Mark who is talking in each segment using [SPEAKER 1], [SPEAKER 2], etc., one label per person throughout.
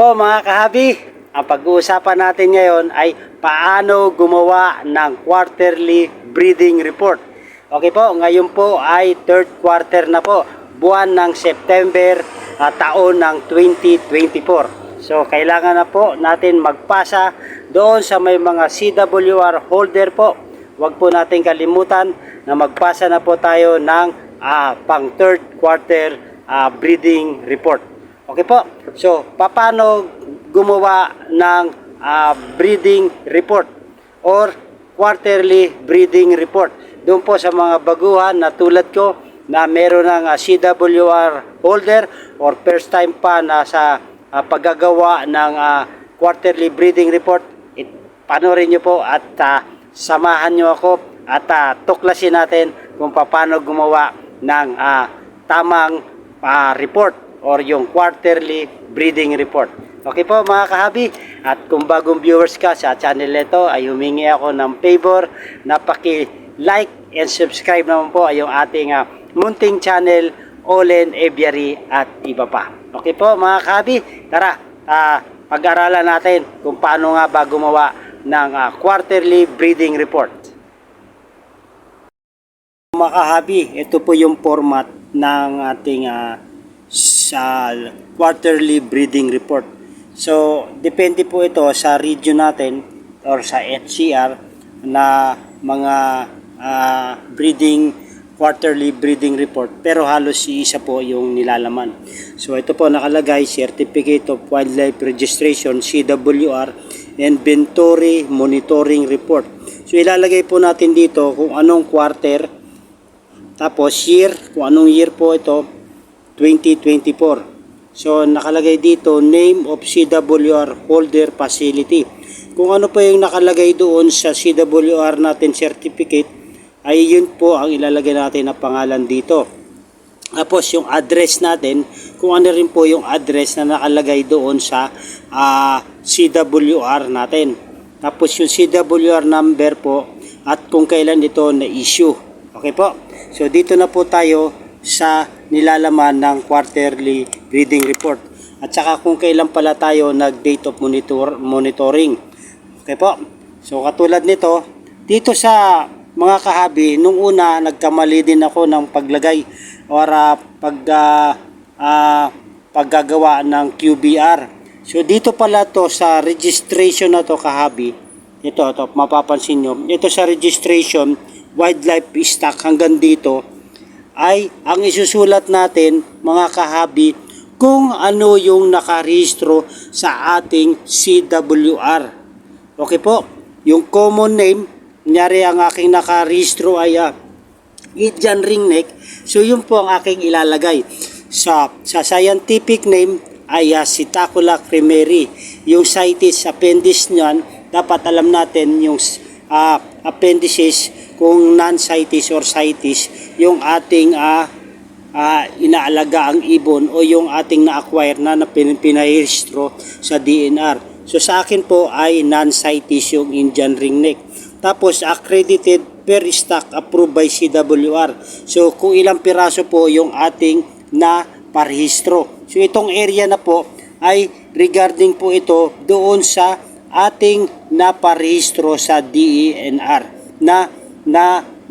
[SPEAKER 1] po mga kahabi, ang pag-uusapan natin ngayon ay paano gumawa ng quarterly breeding report. Okay po, ngayon po ay third quarter na po, buwan ng September, taon ng 2024. So kailangan na po natin magpasa doon sa may mga CWR holder po. Huwag po natin kalimutan na magpasa na po tayo ng pang third quarter breeding report. Okay po, so paano gumawa ng breeding report or quarterly breeding report? Doon po sa mga baguhan na tulad ko na meron ng CWR holder or first time pa na sa paggagawa ng quarterly breeding report, panoorin nyo po at samahan nyo ako at tuklasin natin kung paano gumawa ng tamang report or yung quarterly breeding report. Okay po mga kahabi, at kung bagong viewers ka sa channel nito ay humingi ako ng favor na paki-like and subscribe naman po ay yung ating munting channel, Olen Aviary at iba pa. Okay po mga kahabi, tara pag-aralan natin kung paano nga ba gumawa ng quarterly breeding report. Mga kahabi, ito po yung format ng ating sa quarterly breeding report. So, depende po ito sa region natin or sa HCR na mga quarterly breeding report, pero halos isa po yung nilalaman. So, ito po nakalagay Certificate of Wildlife Registration, CWR, Inventory Monitoring Report. So, ilalagay po natin dito kung anong quarter, tapos year, kung anong year po ito, 2024. So nakalagay dito name of CWR holder facility. Kung ano po yung nakalagay doon sa CWR natin certificate, ay yun po ang ilalagay natin na pangalan dito. Tapos yung address natin, kung ano rin po yung address na nakalagay doon sa CWR natin. Tapos yung CWR number po at kung kailan ito na issue. Okay po, so dito na po tayo sa nilalaman ng quarterly breeding report at saka kung kailan pala tayo nag-date of monitoring. Okay po, so katulad nito dito sa mga kahabi, nung una nagkamali din ako ng paglagay or paggagawa ng QBR. So dito pala to sa registration na to kahabi, ito mapapansin nyo, ito sa registration wildlife stock hanggang dito ay ang isusulat natin mga kahabi kung ano yung nakarehistro sa ating CWR. Okay po, yung common name, kunyari ang aking nakarehistro ay Indian ringneck, so yun po ang aking ilalagay. Sa scientific name ay Psittacula cremerii. Yung CITES appendix niyan, dapat alam natin yung appendices kung non-CITES or CITES yung ating inaalaga ang ibon o yung ating na-acquire na pinahistro sa DNR. So sa akin po ay non-CITES yung Indian ringneck. Tapos accredited per stock approved by CWR. So kung ilang piraso po yung ating na parehistro. So itong area na po ay regarding po ito doon sa ating naparehistro sa DENR na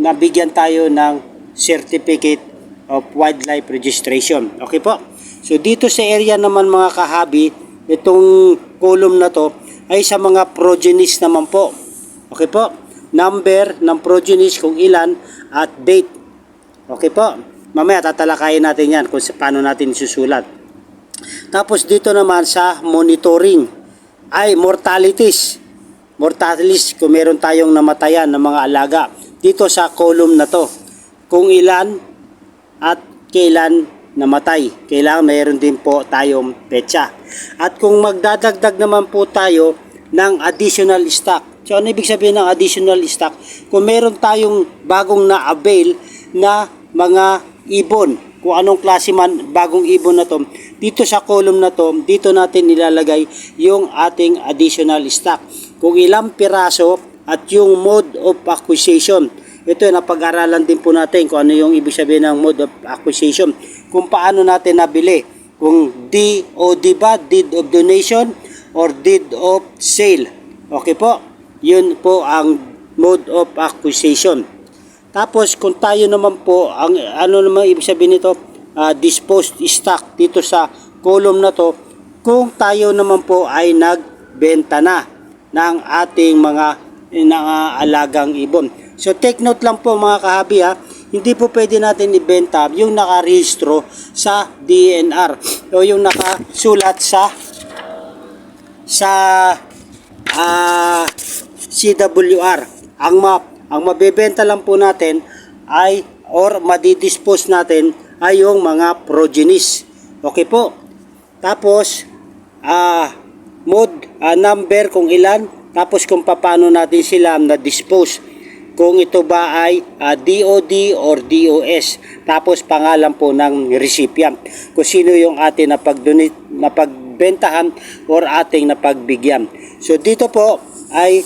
[SPEAKER 1] nabigyan tayo ng Certificate of Wildlife Registration. Okay po. So dito sa area naman mga kahabi, itong column na to ay sa mga progenies naman po. Okay po. Number ng progenies kung ilan at date. Okay po. Mamaya tatalakayin natin yan kung paano natin isusulat. Tapos dito naman sa monitoring ay mortalities kung meron tayong namatayan ng mga alaga dito sa column na to, kung ilan at kailan namatay, kailangan mayroon din po tayong petsa. At kung magdadagdag naman po tayo ng additional stock, so ano ibig sabihin ng additional stock? Kung meron tayong bagong na-avail na mga ibon, kung anong klase man bagong ibon na to, dito sa column na to, dito natin nilalagay yung ating additional stock. Kung ilang piraso at yung mode of acquisition. Ito na pag-aralan din po natin kung ano yung ibig sabihin ng mode of acquisition. Kung paano natin nabili kung DOD ba, deed of donation or deed of sale. Okay po, yun po ang mode of acquisition. Tapos kung tayo naman po, ang ano naman ibig sabihin nito, disposed stock dito sa column na to, kung tayo naman po ay nagbenta na ng ating mga alagang ibon. So take note lang po mga kahabi hindi po pwede natin ibenta yung nakarehistro sa DNR o yung nakasulat sa CWR. Ang mabebenta lang po natin ay or madidispose natin ay yung mga progenies. Okay po. Tapos mode number kung ilan, tapos kung paano natin sila na-dispose. Kung ito ba ay DOD or DOS. Tapos pangalan po ng recipient. Kung sino yung ating napagbentahan or ating napagbigyan. So dito po ay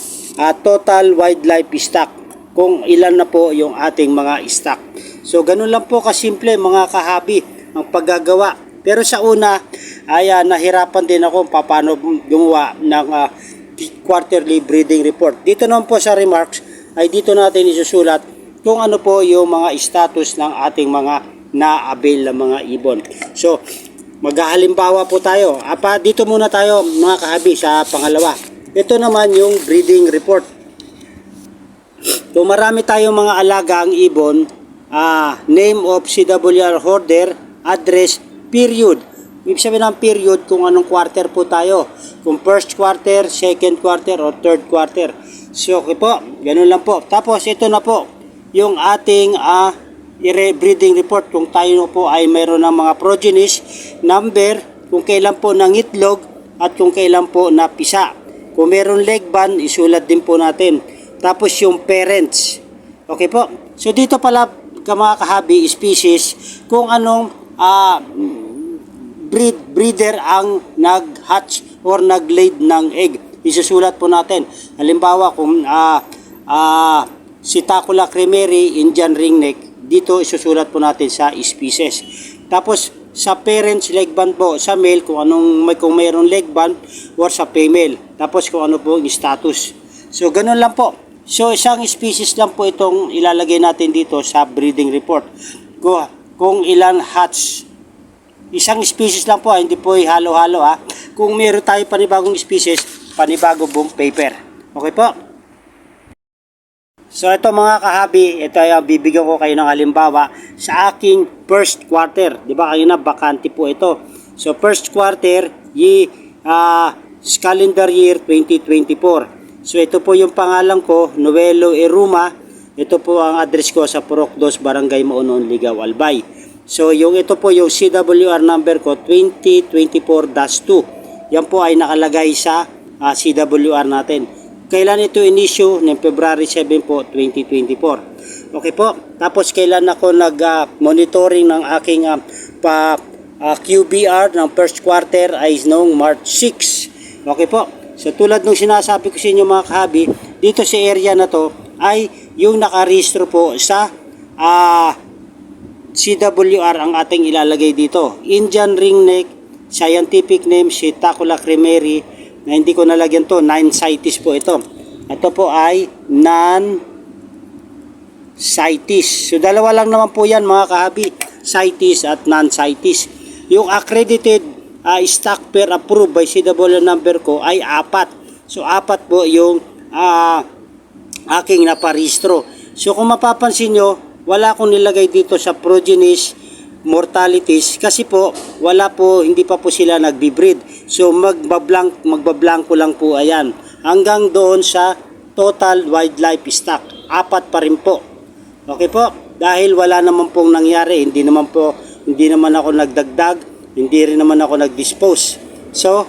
[SPEAKER 1] total wildlife stock. Kung ilan na po yung ating mga stock. So ganun lang po kasimple mga kahabi ang paggagawa. Pero sa una ay nahirapan din ako paano gumawa ng quarterly breeding report. Dito naman po sa remarks ay dito natin isusulat kung ano po yung mga status ng ating mga na-avail na mga ibon. So maghahalimbawa po tayo. Dito muna tayo mga kahabi sa pangalawa. Ito naman yung breeding report. So marami tayong mga alagang ibon, name of CWR holder, address, period. Ibig sabihin ng period kung anong quarter po tayo. Kung first quarter, second quarter, or third quarter. So okay po, ganun lang po. Tapos ito na po, yung ating breeding report. Kung tayo po ay mayroon ng mga progenies, number, kung kailan po nangitlog, at kung kailan po napisa. Kung mayroon leg band, isulat din po natin. Tapos yung parents. Okay po. So dito pala mga kahabi, species, kung anong breeder ang nag-hatch or nag-laid ng egg. Isusulat po natin. Halimbawa kung si Tacula cremery, Indian ringneck, dito isusulat po natin sa species. Tapos sa parents leg band po, sa male kung mayroong leg band or sa female. Tapos kung ano po yung status. So ganun lang po. So isang species lang po itong ilalagay natin dito sa breeding report. Kung ilan hatch. Isang species lang po, hindi po halo-halo Kung meron tayo panibagong species, panibago buong paper. Okay po? So ito mga kahabi, ito ay bibigyan ko kayo ng halimbawa sa aking first quarter. Di ba kayo na bakante po ito. So first quarter, calendar year 2024. So ito po yung pangalan ko, Noelo Eruma. Ito po ang address ko sa Purok 2, Barangay Maunon, Ligaw, Albay. So ito po yung CWR number ko, 2024-2. Yan po ay nakalagay sa CWR natin. Kailan ito in-issue? Ng February 7 po, 2024. Okay po. Tapos kailan ako nag-monitoring ng aking QBR ng first quarter ay noong March 6. Okay po. So tulad nung sinasabi ko sa inyo mga kahabi, dito sa area na to ay yung nakarehistro po sa CWR ang ating ilalagay dito. Indian ringneck, scientific name si Tacula cremery, na hindi ko nalagyan to, 9 CITES po ito. Ito po ay non-CITES. So dalawa lang naman po yan mga kahabi, CITES at non-CITES. Yung accredited stock pair approved by CWR number ko ay 4. So 4 po yung aking naparehistro. So kung mapapansin nyo, wala akong nilagay dito sa progenies, mortalities kasi po hindi pa po sila nagbi-breed. So magbablanko lang po ayan hanggang doon sa total wildlife stock. 4 pa rin po. Okay po? Dahil wala naman pong nangyari, hindi naman ako nagdagdag, hindi rin naman ako nag-dispose. So,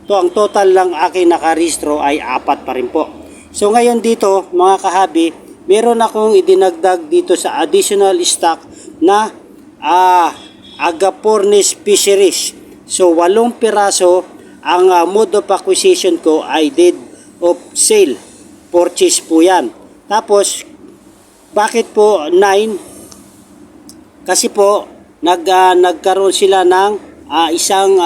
[SPEAKER 1] ang total lang aking nakarehistro ay 4 pa rin po. So, ngayon dito, mga kahabi, meron akong idinagdag dito sa additional stock na Agapornis fisheries. So, 8 piraso. Ang mode of acquisition ko ay deed of sale. Purchase po yan. Tapos, bakit po 9? Kasi po, nagkaroon sila ng isang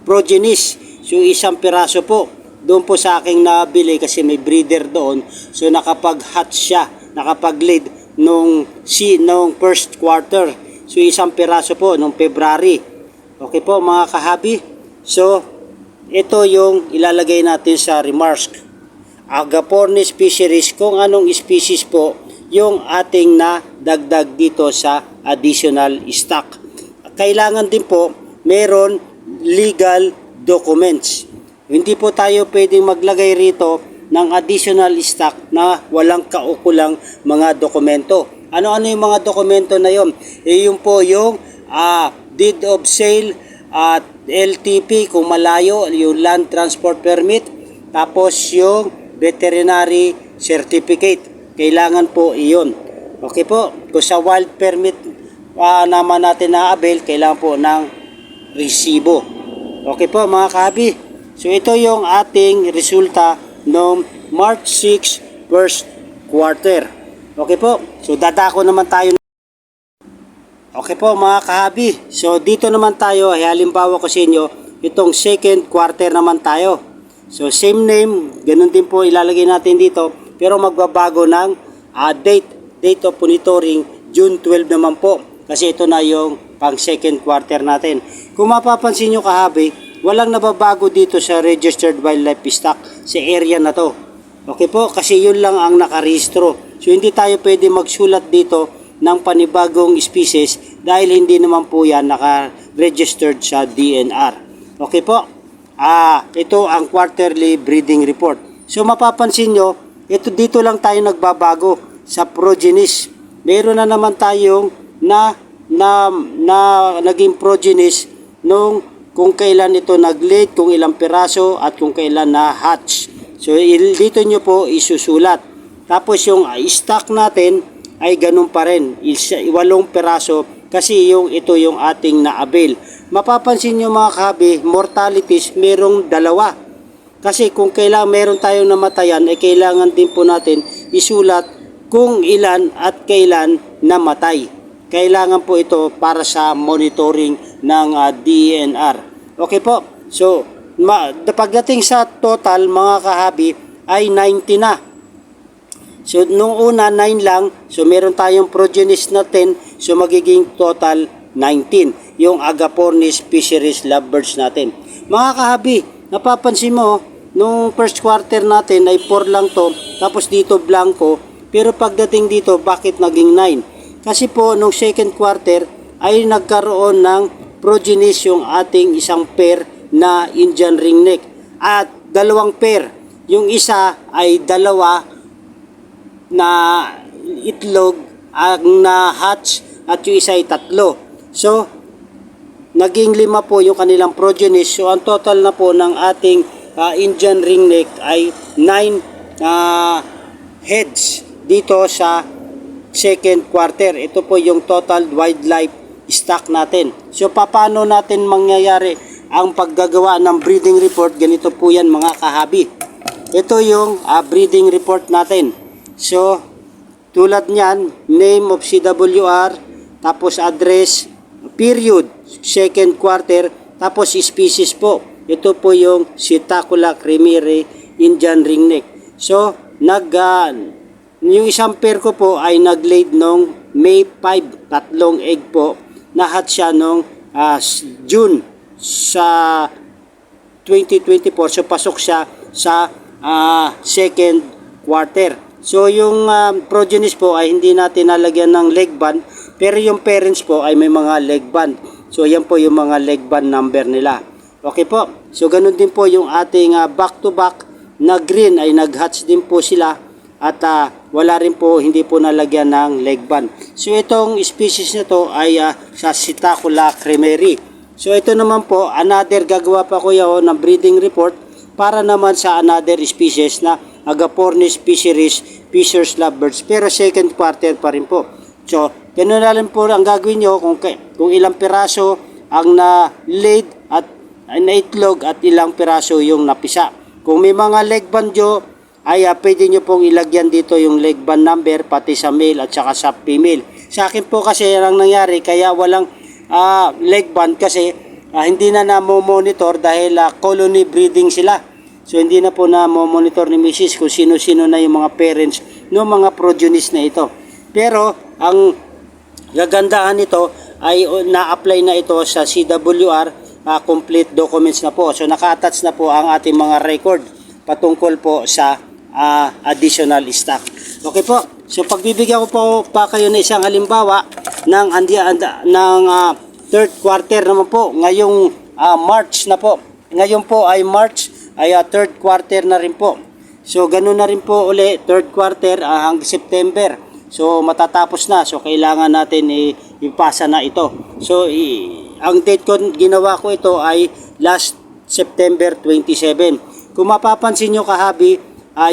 [SPEAKER 1] progenies. So isang piraso po. Doon po sa aking nabili kasi may breeder doon. So nakapag-hatch siya, nakapag-laid nung first quarter. So isang piraso po nung February. Okay po mga kahabi. So ito yung ilalagay natin sa remarks. Agapornis fisheries, kung anong species po yung ating nadagdag dito sa additional stock. Kailangan din po meron legal documents. Hindi po tayo pwedeng maglagay rito ng additional stock na walang kaukulang mga dokumento. Ano-ano yung mga dokumento na yun? Yung po yung deed of sale at LTP kung malayo, yung land transport permit, tapos yung veterinary certificate. Kailangan po iyon. Okay po, kung sa wild permit naman natin na-avail, kailangan po ng resibo. Okay po mga kahabi. So ito yung ating resulta noong March 6 first quarter. Okay po, so dadako naman tayo. Okay po mga kahabi, so dito naman tayo, halimbawa ko sa inyo, itong second quarter naman tayo. So same name, ganun din po ilalagay natin dito, pero magbabago ng date of monitoring, June 12 naman po. Kasi ito na yung pang second quarter natin. Kung mapapansin nyo kahabi, walang nababago dito sa registered wildlife stock sa area na to. Okay po, kasi yun lang ang nakarehistro. So hindi tayo pwede magsulat dito ng panibagong species dahil hindi naman po yan naka-registered sa DNR. Okay po, ito ang quarterly breeding report. So mapapansin nyo, ito dito lang tayo nagbabago sa progenies. Meron na naman tayong naging progenies nung kung kailan ito nag-laid, kung ilang piraso at kung kailan na hatch. So dito nyo po isusulat. Tapos yung stock natin ay ganun pa rin, 8 piraso kasi ito yung ating na-avail. Mapapansin nyo mga kahabi, mortalities merong 2. Kasi kung kailangan meron tayong namatayan, ay kailangan din po natin isulat kung ilan at kailan namatay. Kailangan po ito para sa monitoring ng DNR. Okay po, so pagdating sa total mga kahabi ay 90 na. So, nung una, 9 lang. So, meron tayong progenies na 10. So, magiging total 19. Yung Agapornis fisheries lovebirds natin. Mga kahabi, napapansin mo, nung first quarter natin ay 4 lang to. Tapos dito blanco. Pero pagdating dito, bakit naging 9? Kasi po, nung second quarter ay nagkaroon ng progenies yung ating isang pair na Indian ringneck. At 2 pair. Yung isa ay 2 na itlog ang na-hatch at yung isa ay 3. So, naging 5 po yung kanilang progenies. So, ang total na po ng ating Indian ringneck ay 9 heads dito sa second quarter. Ito po yung total wildlife stock natin. So, paano natin mangyayari ang paggagawa ng breeding report? Ganito po yan mga kahabi. Ito yung breeding report natin. So, tulad niyan, name of CWR, tapos address, period, second quarter, tapos species po. Ito po yung Psittacula cremere Indian ringneck. So, yung isang pair ko po ay nag-laid nung May 5, 3 egg po. Na-hatch siya nung June sa 2024. So, pasok siya sa second quarter. So yung progenies po ay hindi natin nalagyan ng leg band, pero yung parents po ay may mga leg band. So yan po yung mga leg band number nila. Okay po, so ganun din po yung ating back to back na green ay nag-hatch din po sila at wala rin po, hindi po nalagyan ng leg band. So itong species na to ay sa Psittacula cremere. So ito naman po, another gagawa pa ko yun ng breeding report para naman sa another species na Agapornis fisheries lovebirds, pero second quarter pa rin po. So, ganoon na rin po ang gagawin nyo kung ilang piraso ang na-laid at na-itlog at ilang piraso yung napisa. Kung may mga leg band nyo, ay pwede nyo pong ilagyan dito yung leg band number pati sa male at saka sa female. Sa akin po kasi ang nangyari, kaya walang leg band kasi hindi na monitor dahil colony breeding sila. So hindi na po monitor ni Mrs. kung sino-sino na yung mga parents ng mga progenies na ito. Pero ang gagandahan nito ay na-apply na ito sa CWR, complete documents na po. So naka-attach na po ang ating mga record patungkol po sa additional stock. Okay po. So pagbibigyan ko po pa kayo ng isang halimbawa ng third quarter naman po. Ngayong March na po. Ngayon po ay March, ay third quarter na rin po. So ganun na rin po uli, third quarter hanggang September. So matatapos na. So kailangan natin ipasa na ito. So ang date ko ginawa ko ito ay last September 27. Kung mapapansin nyo kahabi,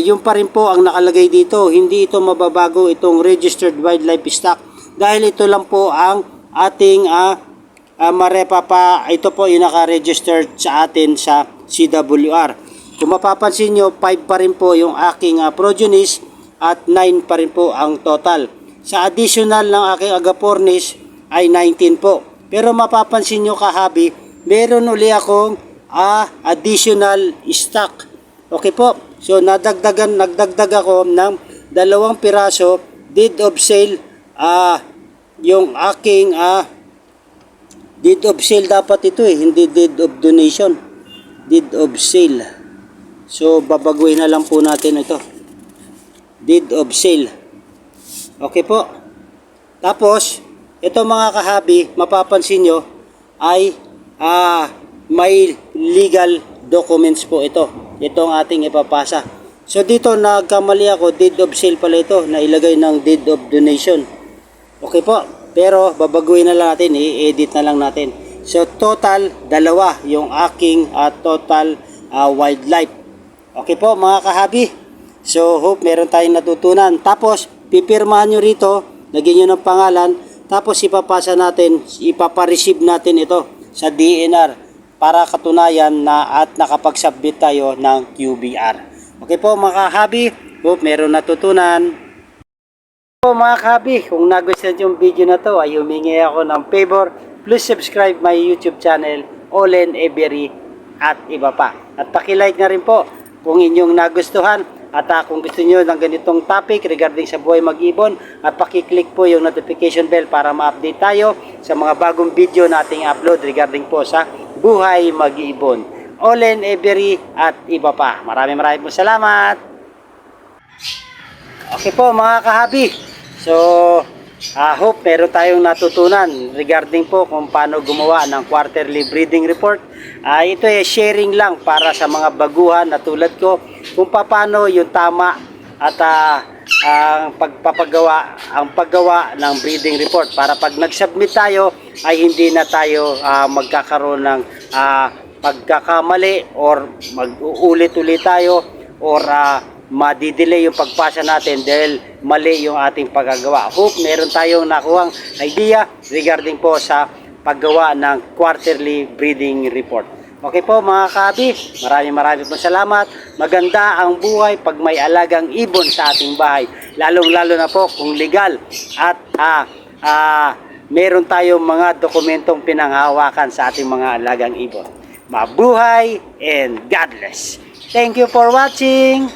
[SPEAKER 1] yung pa rin po ang nakalagay dito. Hindi ito mababago itong registered wildlife stock. Dahil ito lang po ang ating ito po yung naka-registered sa atin sa CWR. Kung mapapansin nyo, 5 pa rin po yung aking progenies at 9 pa rin po ang total. Sa additional ng aking agapornis ay 19 po. Pero mapapansin nyo kahabi, meron uli akong additional stock. Okay po. So nagdagdag ako ng 2 piraso deed of sale. Yung aking deed of sale dapat ito hindi deed of donation. Deed of sale. So babaguhin na lang po natin ito. Deed of sale. Okay po. Tapos ito mga kahabi, mapapansin nyo ay may legal documents po ito. Ito ang ating ipapasa. So dito nagkamali ako, deed of sale pala ito, nailagay ng deed of donation. Okay po, pero babaguhin na lang natin, i-edit na lang natin. So total, 2 yung aking total wildlife. Okay po mga kahabi. So hope meron tayong natutunan. Tapos pipirmahan nyo rito, lagyan nyo ng pangalan, tapos ipapareceive natin ito sa DNR para katunayan na at nakapag-submit tayo ng QBR. Okay po mga kahabi, hope meron natutunan. Po mga kahabi, kung nagustuhan yung video na to ay humingi ako ng favor, please subscribe my YouTube channel, Olen Every at iba pa. At paki-like na rin po kung inyong nagustuhan. At kung gusto nyo ng ganitong topic regarding sa buhay mag-ibon, at paki-click po yung notification bell para ma-update tayo sa mga bagong video na ating upload regarding po sa buhay mag-ibon. Olen Every at iba pa. Maraming po salamat. Okay po mga kahabi. So, hope meron tayong natutunan regarding po kung paano gumawa ng quarterly breeding report. Ito ay sharing lang para sa mga baguhan na tulad ko kung paano yung tama at ang paggawa ng breeding report para pag nag-submit tayo ay hindi na tayo magkakaroon ng pagkakamali or mag-uulit-ulit tayo or madidelay yung pagpasa natin dahil mali yung ating paggagawa. Hope meron tayong nakuhang idea regarding po sa paggawa ng quarterly breeding report. Okay po mga kahabi, maraming po salamat. Maganda ang buhay pag may alagang ibon sa ating bahay. Lalong-lalo na po kung legal at meron tayong mga dokumentong pinanghawakan sa ating mga alagang ibon. Mabuhay and God bless. Thank you for watching.